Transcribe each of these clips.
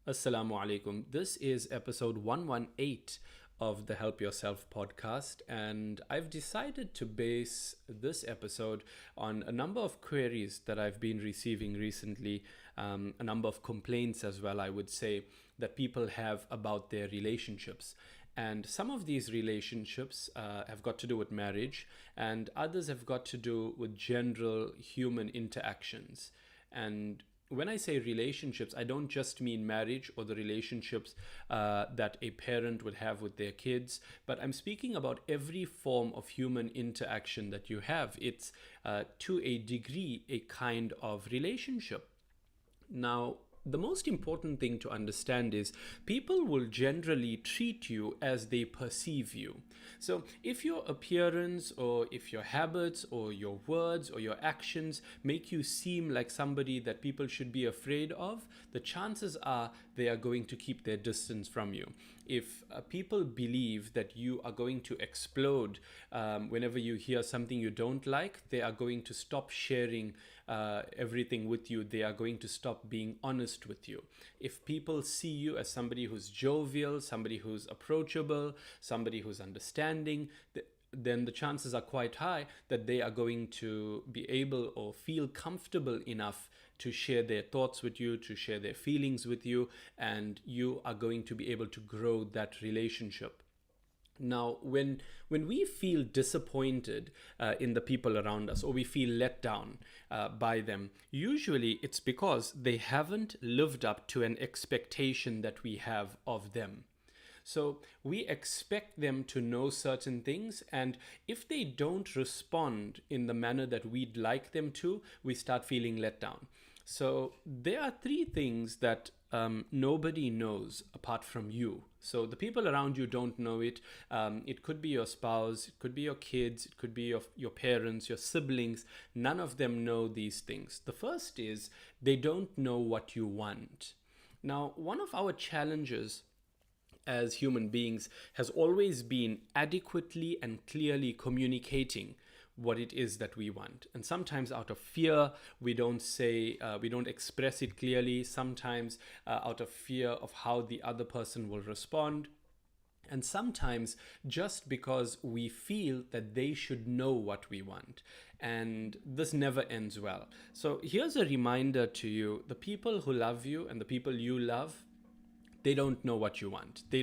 Assalamu alaikum. This is episode 118 of the Help Yourself podcast, and I've decided to base this episode on a number of queries that I've been receiving recently, a number of complaints as well, I would say, that people have about their relationships. And some of these relationships have got to do with marriage, and others have got to do with general human interactions. And when I say relationships, I don't just mean marriage or the relationships that a parent would have with their kids, but I'm speaking about every form of human interaction that you have. It's to a degree a kind of relationship. Now, the most important thing to understand is people will generally treat you as they perceive you. So, if your appearance or if your habits or your words or your actions make you seem like somebody that people should be afraid of, the chances are they are going to keep their distance from you. If people believe that you are going to explode whenever you hear something you don't like, they are going to stop sharing everything with you. They are going to stop being honest with you. If people see you as somebody who's jovial, somebody who's approachable, somebody who's understanding, then the chances are quite high that they are going to be able or feel comfortable enough to share their thoughts with you, to share their feelings with you, and you are going to be able to grow that relationship. Now, when we feel disappointed in the people around us, or we feel let down by them, usually it's because they haven't lived up to an expectation that we have of them. So we expect them to know certain things, and if they don't respond in the manner that we'd like them to, we start feeling let down. So there are three things that nobody knows apart from you. So the people around you don't know it. It could be your spouse, it could be your kids, it could be your parents, your siblings. None of them know these things. The first is they don't know what you want. Now, one of our challenges as human beings has always been adequately and clearly communicating what it is that we want. And sometimes out of fear, we don't express it clearly. Sometimes out of fear of how the other person will respond. And sometimes just because we feel that they should know what we want. And this never ends well. So here's a reminder to you: the people who love you and the people you love, they don't know what you want. They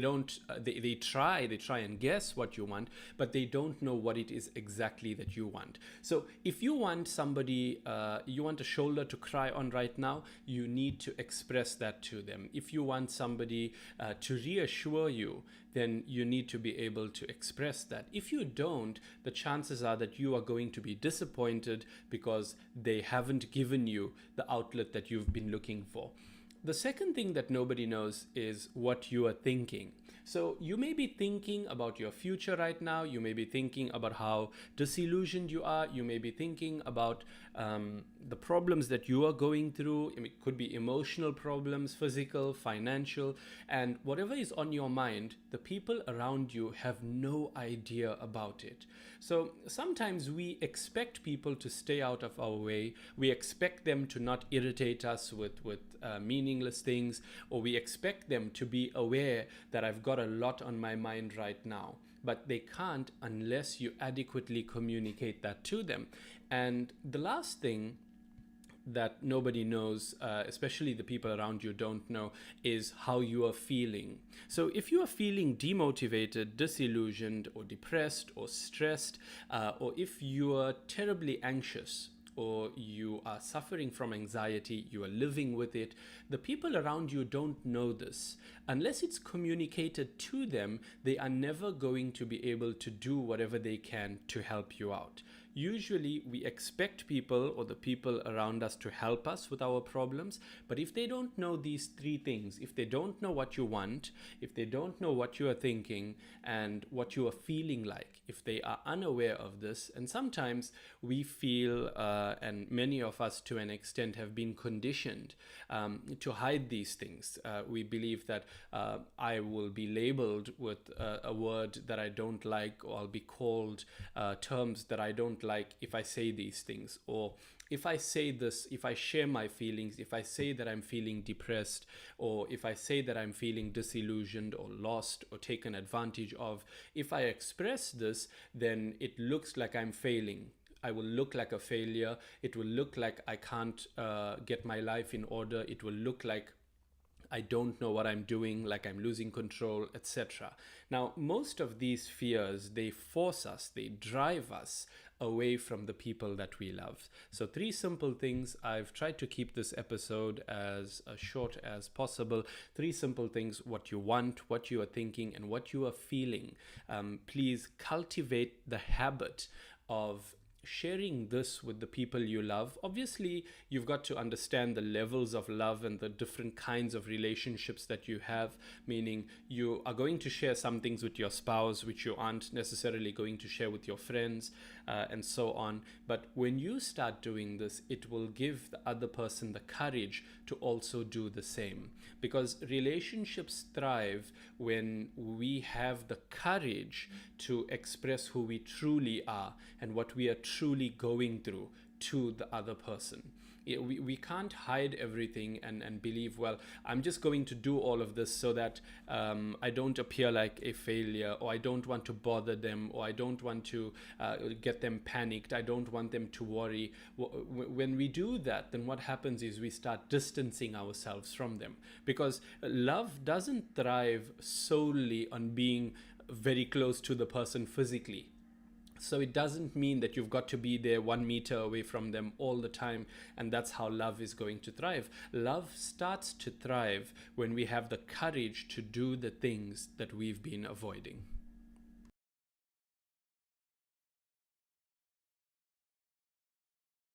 try and guess what you want, but they don't know what it is exactly that you want. So if you want somebody, you want a shoulder to cry on right now, you need to express that to them. If you want somebody to reassure you, then you need to be able to express that. If you don't, the chances are that you are going to be disappointed because they haven't given you the outlet that you've been looking for. The second thing that nobody knows is what you are thinking. So you may be thinking about your future right now. You may be thinking about how disillusioned you are. You may be thinking about the problems that you are going through. It could be emotional problems, physical, financial, and whatever is on your mind, the people around you have no idea about it. So sometimes we expect people to stay out of our way. We expect them to not irritate us with meaningless things, or we expect them to be aware that I've got a lot on my mind right now. But they can't unless you adequately communicate that to them. And the last thing that nobody knows, especially the people around you don't know, is how you are feeling. So if you are feeling demotivated, disillusioned, or depressed, or stressed, or if you are terribly anxious, or you are suffering from anxiety, you are living with it, the people around you don't know this. Unless it's communicated to them, they are never going to be able to do whatever they can to help you out. Usually we expect people or the people around us to help us with our problems, but if they don't know these three things, if they don't know what you want, if they don't know what you are thinking and what you are feeling like, if they are unaware of this, and sometimes we feel, and many of us to an extent have been conditioned to hide these things. We believe that I will be labeled with a word that I don't like, or I'll be called terms that I don't like if I say these things, or if I say this, if I share my feelings, if I say that I'm feeling depressed, or if I say that I'm feeling disillusioned or lost or taken advantage of, if I express this, then it looks like I'm failing. I will look like a failure. It will look like I can't get my life in order. It will look like I don't know what I'm doing, like I'm losing control, etc. Now, most of these fears, they force us, they drive us away from the people that we love. So, three simple things. I've tried to keep this episode as short as possible. Three simple things: what you want, what you are thinking, and what you are feeling. Please cultivate the habit of sharing this with the people you love. Obviously, you've got to understand the levels of love and the different kinds of relationships that you have, meaning you are going to share some things with your spouse which you aren't necessarily going to share with your friends, and so on. But when you start doing this, it will give the other person the courage to also do the same, because relationships thrive when we have the courage to express who we truly are and what we are truly going through to the other person. We can't hide everything and believe, well, I'm just going to do all of this so that I don't appear like a failure, or I don't want to bother them, or I don't want to get them panicked, I don't want them to worry. When we do that, then what happens is we start distancing ourselves from them, because love doesn't thrive solely on being very close to the person physically. So it doesn't mean that you've got to be there 1 meter away from them all the time, and that's how love is going to thrive. Love starts to thrive when we have the courage to do the things that we've been avoiding.